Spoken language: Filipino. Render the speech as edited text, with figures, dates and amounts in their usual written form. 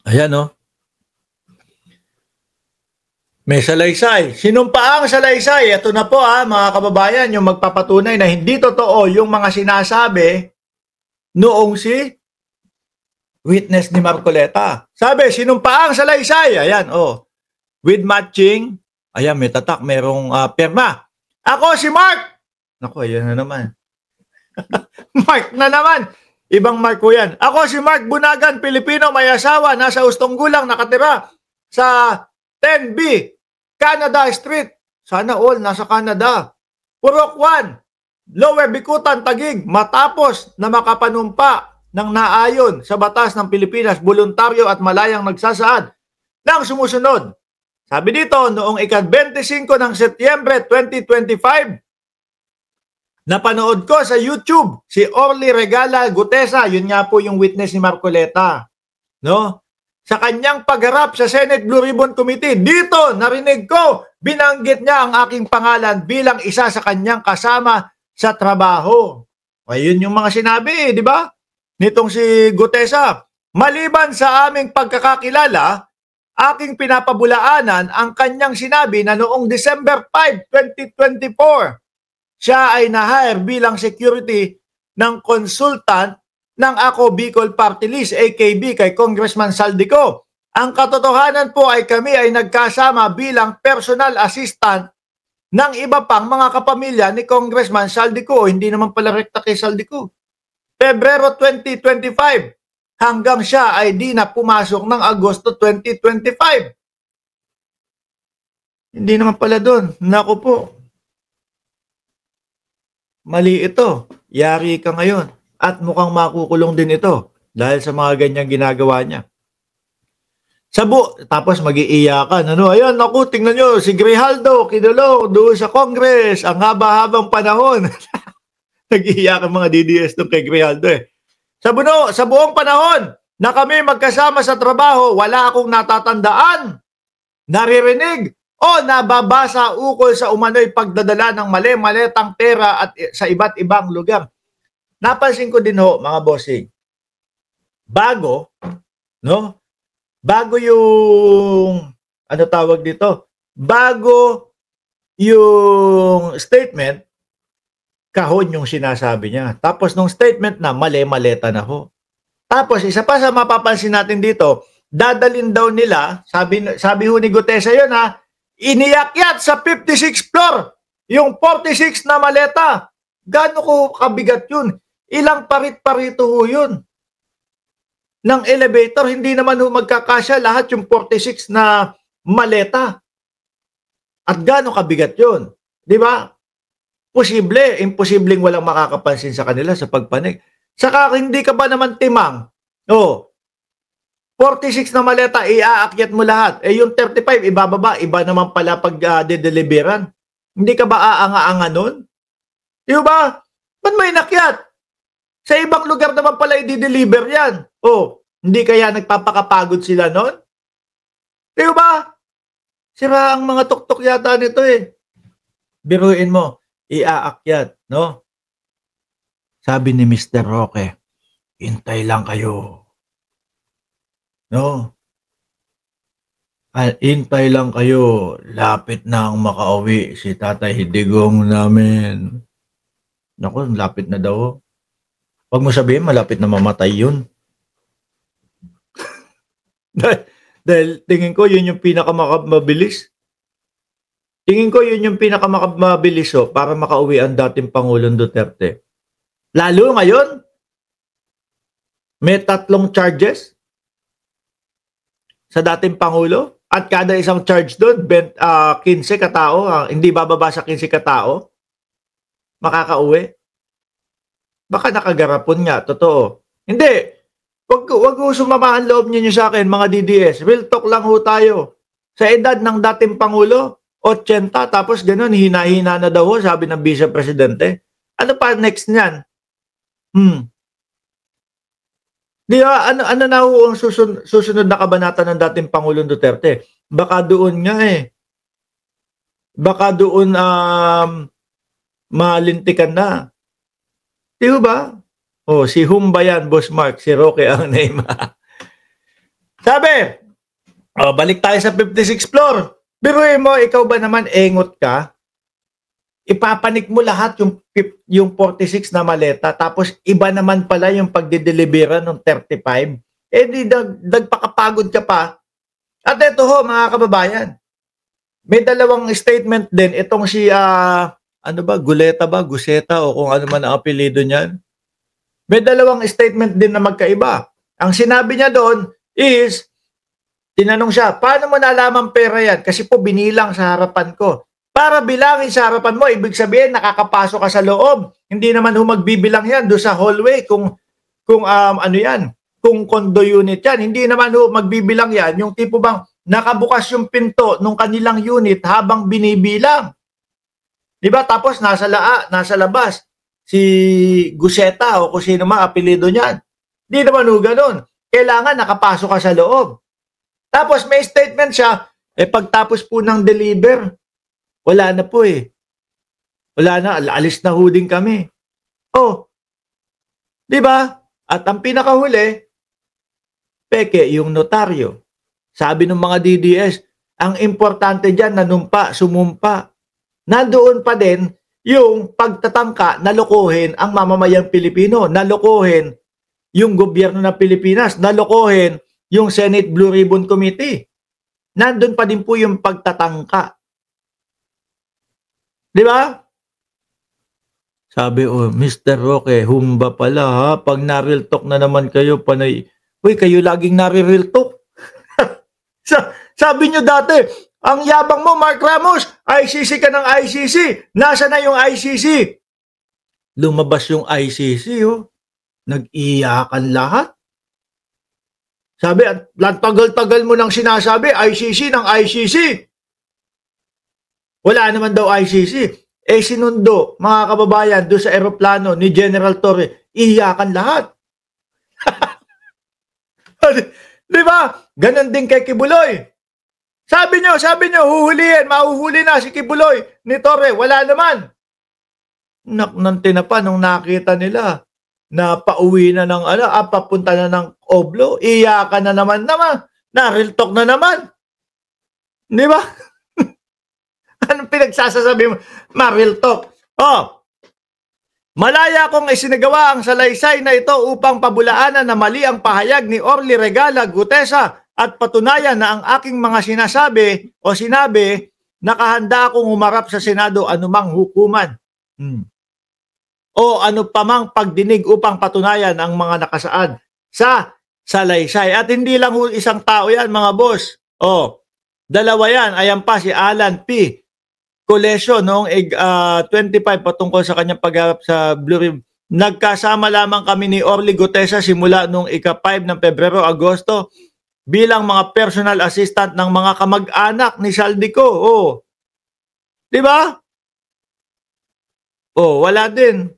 Ayan, no? May salaysay. Sinumpaang salaysay. Ito na po mga kababayan, yung magpapatunay na hindi totoo yung mga sinasabi noong si witness ni Marcoleta. Sabi, sinumpaang salaysay. Ayan, with matching. Ayan, may tatak, merong perma. Ako si Mark. Naku, ayan na naman. Mark na naman. Ibang Mark ko yan. Ako si Mark Bunagan, Pilipino, may asawa, nasa Ustong Gulang, nakatira sa 10B, Canada Street. Sana all nasa Canada. Purok 1, Lower Bikutan, Taguig. Matapos na makapanumpa ng naayon sa batas ng Pilipinas, voluntaryo at malayang nagsasaad ng sumusunod. Sabi dito, noong ika-25 ng Setyembre 2025, napanood ko sa YouTube si Orly Regala Gutesa, yun nga po yung witness ni Marcoleta, no? Sa kanyang pagharap sa Senate Blue Ribbon Committee, dito narinig ko, binanggit niya ang aking pangalan bilang isa sa kanyang kasama sa trabaho. Ayun yung mga sinabi, di ba? Nitong si Gutesa. Maliban sa aming pagkakakilala, aking pinapabulaanan ang kanyang sinabi na noong December 5, 2024, siya ay na-hire bilang security ng consultant ng Ako Bicol Party List, AKB, kay Congressman Saldico. Ang katotohanan po ay kami ay nagkasama bilang personal assistant ng iba pang mga kapamilya ni Congressman Saldico. Hindi naman pala rekta kay Saldico. Pebrero 2025 hanggang siya ay di na pumasok ng Agosto 2025. Hindi naman pala doon. Naku po. Mali ito. Yari ka ngayon. At mukhang makukulong din ito dahil sa mga ganyang ginagawa niya. Tapos mag-iiyakan. Ayun, naku, tingnan nyo, si Grijaldo, kinulo doon sa Congress, ang haba-habang panahon. Nag-iiyakan mga DDS doon kay Grijaldo eh. Sa buong panahon na kami magkasama sa trabaho, wala akong natatandaan, naririnig, o nababasa ukol sa umano'y pagdadala ng mali-maletang pera at sa iba't ibang lugar. Napansin ko din mga bossing, bago yung, bago yung statement, kahon yung sinasabi niya. Tapos nung statement na, mali-maleta na ho. Tapos isa pa sa mapapansin natin dito, dadalin daw nila, sabi ho ni Gutesa yun iniyakyat sa 56th floor, yung 46 na maleta. Gaano ko kabigat yun? Ilang parit-parito ho yun ng elevator, hindi naman ho magkakasya lahat yung 46 na maleta. At gaano kabigat yun? Di ba? Imposibleng walang makakapansin sa kanila sa pagpanik. Saka hindi ka ba naman timang? 46 na maleta, iaakyat mo lahat. Yung 35, ibababa. Iba naman pala pag de-deliveran. Hindi ka ba aanga-anga nun? Di ba? Ba't may inakyat? Sa ibang lugar naman pala i-deliver yan. Hindi kaya nagpapakapagod sila nun? Di ba? Sira ang mga tuktok yata nito eh. Biruin mo, iaakyat, no? Sabi ni Mr. Roque, hintay lang kayo. No? Hintay lang kayo. Lapit na ang makauwi si Tatay Hidigong namin. Naku, lapit na daw. Huwag mo sabihin, malapit na mamatay yun. Dahil tingin ko, yun yung pinakamabilis. Tingin ko, yun yung pinakamabilis para makauwi ang dating Pangulong Duterte. Lalo ngayon, may 3 charges sa dating Pangulo at kada isang charge doon, 15 katao, hindi bababa sa 15 katao, makakauwi. Baka nakagarapon nga, totoo. Hindi. Wag ho sumamahan loob niyo sa akin, mga DDS. Real talk lang ho tayo. Sa edad ng dating Pangulo, 80, tapos ganun, hina-hina na daw ho, sabi ng Vice Presidente. Ano pa next niyan? Di ba, ano na ho ang susunod na kabanata ng dating Pangulong Duterte? Baka doon nga eh. Baka doon malintikan na. Di ba? Si Humba yan, Boss Mark, si Roque ang name. Sabi, balik tayo sa 56th floor. Biruin mo, ikaw ba naman engot ka? Ipapanik mo lahat yung 46 na maleta, tapos iba naman pala yung pagdidelibera ng 35. Eh di nagpakapagod ka pa. At ito ho, mga kababayan, may dalawang statement din itong si Guseta o kung ano man ang apelyido niyan. May dalawang statement din na magkaiba. Ang sinabi niya doon is, tinanong siya, paano mo nalaman pera yan? Kasi po binilang sa harapan ko. Para bilangin sa harapan mo, ibig sabihin nakakapasok ka sa loob. Hindi naman magbibilang yan doon sa hallway kung ano yan, kung condo unit yan. Hindi naman magbibilang yan. Yung tipo bang nakabukas yung pinto ng kanilang unit habang binibilang. Diba? Tapos nasa labas si Guseta o kung sino man apelyido niyan. Hindi naman ganun. Kailangan nakapasok ka sa loob. Tapos may statement siya, pagtapos po ng deliver, wala na po eh. Wala na, alis na ho din kami. Oh, di ba? At ang pinakahuli, peke yung notaryo. Sabi ng mga DDS, ang importante dyan, sumumpa. Nandoon pa din yung pagtatangka na lokohin ang mamamayang Pilipino, na lokohin yung gobyerno ng Pilipinas, na lokohin yung Senate Blue Ribbon Committee. Nandun pa din po yung pagtatangka. Di ba? Sabi, Mr. Roque, humba pala ha. Pag na-real talk na naman kayo, panay, kayo laging na-real talk. Sabi nyo dati, ang yabang mo, Mark Ramos, ICC ka ng ICC. Nasa na yung ICC? Lumabas yung ICC, Nag-iyakan lahat. Sabi, tagal-tagal mo nang sinasabi, ICC ng ICC. Wala naman daw ICC. Sinundo, mga kababayan, doon sa eroplano ni General Torre, iyakan lahat. Di ba? Ganon din kay Kibuloy. Sabi nyo, mahuhuli na si Kibuloy ni Torre. Wala naman. Nang tinapa nung nakita nila na pauwi na ng papunta na ng Oblo, iyakan na naman, na-real talk na naman. Di ba? Anong pinagsasasabi mo? Ma-real talk. Malaya kong isinagawa ang salaysay na ito upang pabulaanan na mali ang pahayag ni Orly Regala Gutesa at patunayan na ang aking mga sinasabi o sinabi, nakahanda akong humarap sa Senado anumang hukuman. O ano pamang pagdinig upang patunayan ang mga nakasaad sa salaysay. At hindi lang isang tao yan, mga boss. Dalawa yan. Ayan pa si Alan P. Colesio noong 25 patungkol sa kanyang pagharap sa Blue Ribbon. Nagkasama lamang kami ni Orly Gutesa simula noong ika-5 ng Pebrero, Agosto bilang mga personal assistant ng mga kamag-anak ni Saldico. Di ba? Wala din.